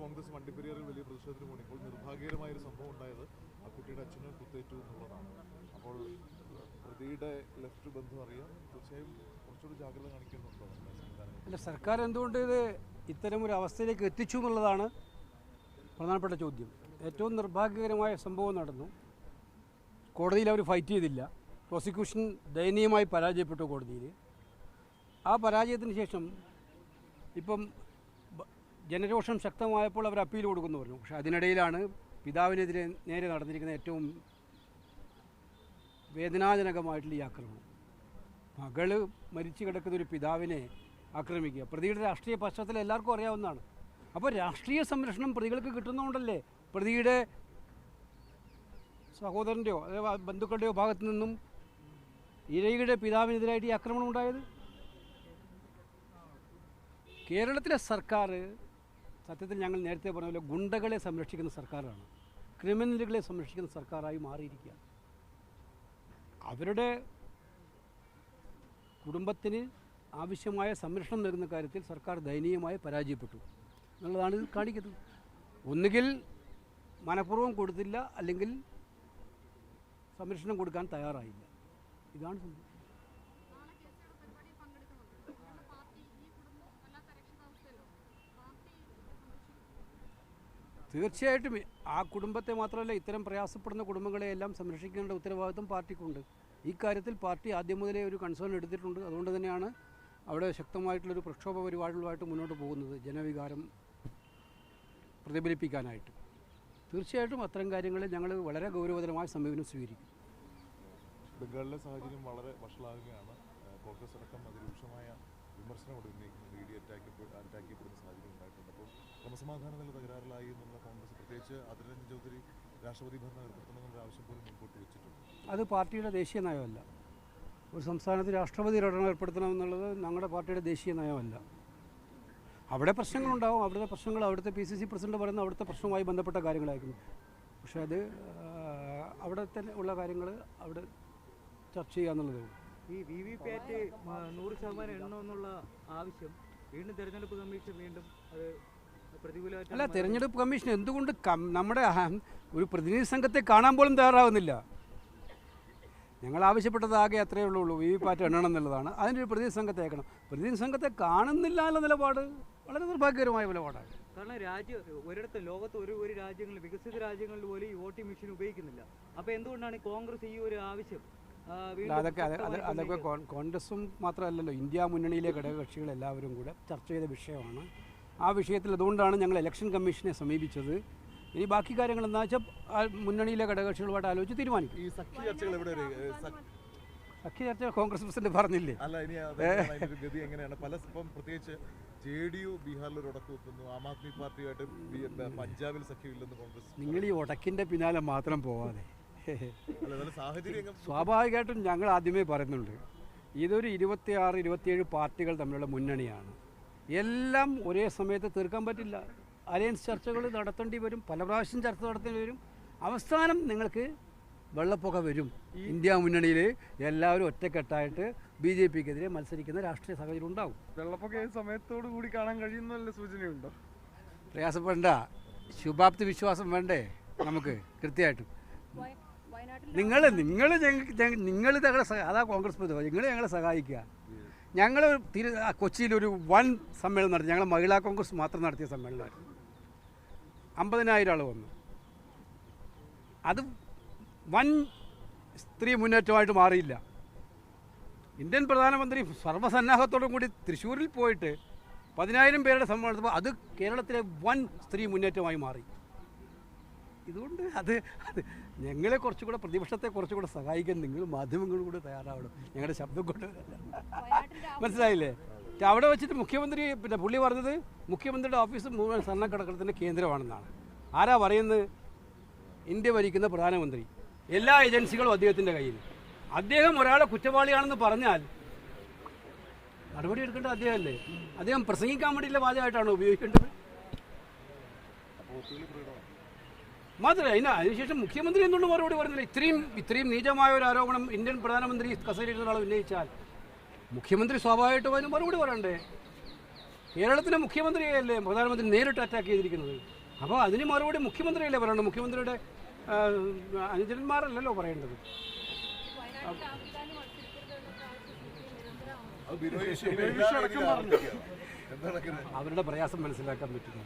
കോൺഗ്രസ് വണ്ടിപ്പെരിയാറിൽ വലിയ പ്രതിഷേധത്തിന് പോയി. ഇപ്പോൾ നിർഭാഗ്യകരമായൊരു സംഭവം ഉണ്ടായത് ആ കുട്ടിയുടെ അച്ഛന് കുത്തേറ്റു എന്നുള്ളതാണ്. അപ്പോൾ പ്രതിയുടെ ലെഫ്റ്റ് ബന്ധം അറിയാം, തീർച്ചയായും കുറച്ചുകൂടി ജാഗ്രത കാണിക്കുന്നുണ്ടോ സംവിധാനങ്ങൾ? അല്ല, സർക്കാർ എന്തുകൊണ്ട് ഇത് ഇത്തരമൊരു അവസ്ഥയിലേക്ക് എത്തിച്ചു എന്നുള്ളതാണ് പ്രധാനപ്പെട്ട ചോദ്യം. ഏറ്റവും നിർഭാഗ്യകരമായ സംഭവം നടന്നു. കോടതിയിൽ അവർ ഫൈറ്റ് ചെയ്തില്ല. പ്രോസിക്യൂഷൻ ദയനീയമായി പരാജയപ്പെട്ടു കോടതിയിൽ. ആ പരാജയത്തിന് ശേഷം ഇപ്പം ജനരോഷം ശക്തമായപ്പോൾ അവർ അപ്പീൽ കൊടുക്കുന്നു പറഞ്ഞു. പക്ഷേ അതിനിടയിലാണ് പിതാവിനെതിരെ നേരെ നടന്നിരിക്കുന്ന ഏറ്റവും വേദനാജനകമായിട്ടുള്ള ഈ ആക്രമണം. മകള് മരിച്ചു കിടക്കുന്ന ഒരു പിതാവിനെ ആക്രമിക്കുക. പ്രതിയുടെ രാഷ്ട്രീയ പശ്ചാത്തലം എല്ലാവർക്കും അറിയാവുന്നതാണ്. അപ്പോൾ രാഷ്ട്രീയ സംരക്ഷണം പ്രതികൾക്ക് കിട്ടുന്നതുകൊണ്ടല്ലേ പ്രതിയുടെ സഹോദരൻ്റെയോ അഥവാ ബന്ധുക്കളുടെയോ ഭാഗത്തു നിന്നും ഇരയുടെ പിതാവിനെതിരായിട്ട് ഈ ആക്രമണം ഉണ്ടായത്. കേരളത്തിലെ സർക്കാർ സത്യത്തിൽ ഞങ്ങൾ നേരത്തെ പറഞ്ഞ പോലെ ഗുണ്ടകളെ സംരക്ഷിക്കുന്ന സർക്കാരാണ്, ക്രിമിനലുകളെ സംരക്ഷിക്കുന്ന സർക്കാരായി മാറിയിരിക്കുക. അവരുടെ കുടുംബത്തിന് ആവശ്യമായ സംരക്ഷണം നൽകുന്ന കാര്യത്തിൽ സർക്കാർ ദയനീയമായി പരാജയപ്പെട്ടു എന്നുള്ളതാണ് ഇത് കാണിക്കുന്നത്. ഒന്നുകിൽ മനഃപൂർവ്വം കൊടുത്തില്ല, അല്ലെങ്കിൽ സംരക്ഷണം കൊടുക്കാൻ തയ്യാറായില്ല. ഇതാണ് സംഭവം. തീർച്ചയായിട്ടും ആ കുടുംബത്തെ മാത്രമല്ല, ഇത്തരം പ്രയാസപ്പെടുന്ന കുടുംബങ്ങളെയെല്ലാം സംരക്ഷിക്കേണ്ട ഉത്തരവാദിത്വം പാർട്ടിക്കുണ്ട്. ഈ കാര്യത്തിൽ പാർട്ടി ആദ്യം മുതലേ ഒരു കൺസേൺ എടുത്തിട്ടുണ്ട്. അതുകൊണ്ട് തന്നെയാണ് അവിടെ ശക്തമായിട്ടുള്ളൊരു പ്രക്ഷോഭ പരിപാടികളുമായിട്ട് മുന്നോട്ട് പോകുന്നത്, ജനവികാരം പ്രതിഫലിപ്പിക്കാനായിട്ട്. തീർച്ചയായിട്ടും അത്തരം കാര്യങ്ങളിൽ ഞങ്ങൾ വളരെ ഗൗരവതരമായ സമീപനം സ്വീകരിക്കും. ബംഗാളിലെ സാഹചര്യം വളരെ വഷളാകുകയാണ്. കോൺഗ്രസ് അടക്കം അതിരൂക്ഷമായ വിമർശനങ്ങൾ ഉന്നയിക്കുന്നത് ഇ ഡി അറ്റാക്കിയപ്പെടുന്ന സാഹചര്യം ഉണ്ടായിട്ടുണ്ട്. അപ്പോൾ ക്രമസമാധാന നില തകരാറിലായി എന്നുള്ള കോൺഗ്രസ്, പ്രത്യേകിച്ച് അതിർ രഞ്ജൻ ചൗധരി രാഷ്ട്രപതി ഭരണം ഏർപ്പെടുത്തണമെന്നുള്ള ആവശ്യം പോലും മുൻപോട്ട് വെച്ചിട്ടുണ്ട്. അത് പാർട്ടിയുടെ ദേശീയ നയമല്ല. ഒരു സംസ്ഥാനത്ത് രാഷ്ട്രപതി ഭരണം ഏർപ്പെടുത്തണമെന്നുള്ളത് ഞങ്ങളുടെ പാർട്ടിയുടെ ദേശീയ നയമല്ല. അവിടെ പ്രശ്നങ്ങളുണ്ടാവും. അവിടുത്തെ പ്രശ്നങ്ങൾ അവിടുത്തെ PCC പ്രസിഡന്റ് പറയുന്ന അവിടുത്തെ പ്രശ്നവുമായി ബന്ധപ്പെട്ട കാര്യങ്ങളായിരിക്കും. പക്ഷേ അത് അവിടെ തന്നെ ഉള്ള കാര്യങ്ങൾ അവിടെ ചർച്ച ചെയ്യുക എന്നുള്ളതേ ഉള്ളൂ. ഈ VVPAT 100% എണ്ണമെന്നുള്ള ആവശ്യം വീണ്ടും തെരഞ്ഞെടുപ്പ് കമ്മീഷൻ വീണ്ടും അത് പ്രതികൂലമായിട്ട്. അല്ല, തെരഞ്ഞെടുപ്പ് കമ്മീഷൻ എന്തുകൊണ്ട് നമ്മുടെ ഒരു പ്രതിനിധി സംഘത്തെ കാണാൻ പോലും തയ്യാറാവുന്നില്ല? ഞങ്ങൾ ആവശ്യപ്പെട്ടത് ആകെ അത്രയേ ഉള്ളൂ, VVPAT എണ്ണണം എന്നുള്ളതാണ്. അതിനൊരു പ്രതിനിധി സംഘത്തെ അയക്കണം. പ്രതിനിധി സംഘത്തെ കാണുന്നില്ല എന്ന നിലപാട് വളരെ നിർഭാഗ്യകരമായ നിലപാടാണ്. കാരണം ഒരിടത്ത് ലോകത്ത് ഒരു രാജ്യങ്ങളിൽ, വികസിത രാജ്യങ്ങളിൽ പോലും ഈ വോട്ടിംഗ് മെഷീൻ ഉപയോഗിക്കുന്നില്ല. അപ്പോൾ എന്തുകൊണ്ടാണ് കോൺഗ്രസ് ഈ ഒരു ആവശ്യം? അതൊക്കെ കോൺഗ്രസും മാത്രമല്ലല്ലോ, ഇന്ത്യ മുന്നണിയിലെ ഘടകകക്ഷികൾ എല്ലാവരും കൂടെ ചർച്ച ചെയ്ത വിഷയമാണ്. ആ വിഷയത്തിൽ അതുകൊണ്ടാണ് ഞങ്ങൾ ഇലക്ഷൻ കമ്മീഷനെ സമീപിച്ചത്. ഇനി ബാക്കി കാര്യങ്ങൾ എന്താ വെച്ചാൽ മുന്നണിയിലെ ഘടകകക്ഷികളുമായിട്ട് ആലോചിച്ച് തീരുമാനിക്കും. ഈ സഖ്യ ചർച്ചകൾ സഖ്യ ചർച്ച കോൺഗ്രസ് പ്രസിഡന്റ് പറഞ്ഞില്ലേ? അല്ല, ഇനി ഗതി എങ്ങനെയാണ്? പ്രത്യേകിച്ച് JDU ബീഹാറിൽ ഒരു ഉടക്ക് വെക്കുന്നു, ആം ആദ്മി പാർട്ടിയായിട്ട് പഞ്ചാബിൽ സഖ്യമില്ലെന്ന് കോൺഗ്രസ്. നിങ്ങൾ ഈ ഉടക്കിൻ്റെ പിന്നാലെ മാത്രം പോവാതെ, സാഹചര്യം സ്വാഭാവികമായിട്ടും ഞങ്ങൾ ആദ്യമേ പറയുന്നുണ്ട്, ഇതൊരു 26-27 പാർട്ടികൾ തമ്മിലുള്ള മുന്നണിയാണ്. എല്ലാം ഒരേ സമയത്ത് തീർക്കാൻ പറ്റില്ല. അലയൻസ് ചർച്ചകൾ നടത്തേണ്ടി വരും, പല പ്രാവശ്യം ചർച്ച നടത്തേണ്ടി വരും. അവസാനം നിങ്ങൾക്ക് വെള്ളപ്പൊക്കം വരും. ഇന്ത്യ മുന്നണിയിൽ എല്ലാവരും ഒറ്റക്കെട്ടായിട്ട് BJPക്കെതിരെ മത്സരിക്കുന്ന രാഷ്ട്രീയ സാഹചര്യം ഉണ്ടാവും. വെള്ളപ്പൊക്കം ഏത് സമയത്തോടു കൂടി കാണാൻ കഴിയുന്ന സൂചനയുണ്ടോ? പ്രയാസപ്പെടേണ്ട, ശുഭാപ്തി വിശ്വാസം വേണ്ടേ നമുക്ക് കൃത്യമായിട്ടും. നിങ്ങൾ ഞങ്ങളെ അതാ കോൺഗ്രസ് പ്രതിനിധി, നിങ്ങൾ ഞങ്ങളെ സഹായിക്കുക. ഞങ്ങൾ കൊച്ചിയിലൊരു വൻ സമ്മേളനം നടത്തി. ഞങ്ങൾ മഹിളാ കോൺഗ്രസ് മാത്രം നടത്തിയ സമ്മേളനമായിരുന്നു. 50,000 ആൾ വന്നു. അത് വൻ സ്ത്രീ മുന്നേറ്റമായിട്ട് മാറിയില്ല. ഇന്ത്യൻ പ്രധാനമന്ത്രി സർവ്വസന്നാഹത്തോടും കൂടി തൃശ്ശൂരിൽ പോയിട്ട് 10,000 പേരുടെ സമ്മേളനം, അത് കേരളത്തിലെ വൻ സ്ത്രീ മുന്നേറ്റമായി മാറി. ഇതുകൊണ്ട് അത് ഞങ്ങളെ കുറച്ചുകൂടെ, പ്രതിപക്ഷത്തെ കുറച്ചുകൂടെ സഹായിക്കാൻ നിങ്ങൾ മാധ്യമങ്ങളും കൂടെ തയ്യാറാവണം. ഞങ്ങളുടെ ശബ്ദം കൊണ്ട് മനസ്സിലായില്ലേ? അവിടെ വെച്ചിട്ട് മുഖ്യമന്ത്രി പുള്ളി പറഞ്ഞത് മുഖ്യമന്ത്രിയുടെ ഓഫീസ് മുഴുവൻ സ്വർണ്ണക്കടക്കണത്തിൻ്റെ കേന്ദ്രമാണെന്നാണ്. ആരാ പറയുന്നത്? ഇന്ത്യ ഭരിക്കുന്ന പ്രധാനമന്ത്രി. എല്ലാ ഏജൻസികളും അദ്ദേഹത്തിൻ്റെ കയ്യിൽ. അദ്ദേഹം ഒരാളെ കുറ്റവാളിയാണെന്ന് പറഞ്ഞാൽ നടപടി എടുക്കേണ്ടത് അദ്ദേഹമല്ലേ? അദ്ദേഹം പ്രസംഗിക്കാൻ വേണ്ടിയുള്ള വാചകമായിട്ടാണ് ഉപയോഗിക്കേണ്ടത്. മാത്രമല്ല, അതിനുശേഷം മുഖ്യമന്ത്രി എന്തുകൊണ്ട് മറുപടി പറയുന്നില്ല? ഇത്രയും നീചമായ ഒരു ആരോപണം ഇന്ത്യൻ പ്രധാനമന്ത്രി കസേരയിൽ ഒരാൾ ഉന്നയിച്ചാൽ മുഖ്യമന്ത്രി സ്വാഭാവികമായിട്ടും അതിന് മറുപടി പറയണ്ടേ? കേരളത്തിലെ മുഖ്യമന്ത്രിയല്ലേ പ്രധാനമന്ത്രി നേരിട്ട് അറ്റാക്ക് ചെയ്തിരിക്കുന്നത്. അപ്പോൾ അതിന് മറുപടി മുഖ്യമന്ത്രിയല്ലേ പറയേണ്ടത്, മുഖ്യമന്ത്രിയുടെ അനുചരന്മാരല്ലല്ലോ പറയേണ്ടത്. അത് ബിനോയ് വിശ്വം എല്ലാ രീതിയിലും ആവർത്തിക്കുകയാണ്. എന്താണ് അവരുടെ പ്രയാസം മനസ്സിലാക്കാൻ പറ്റുന്നു.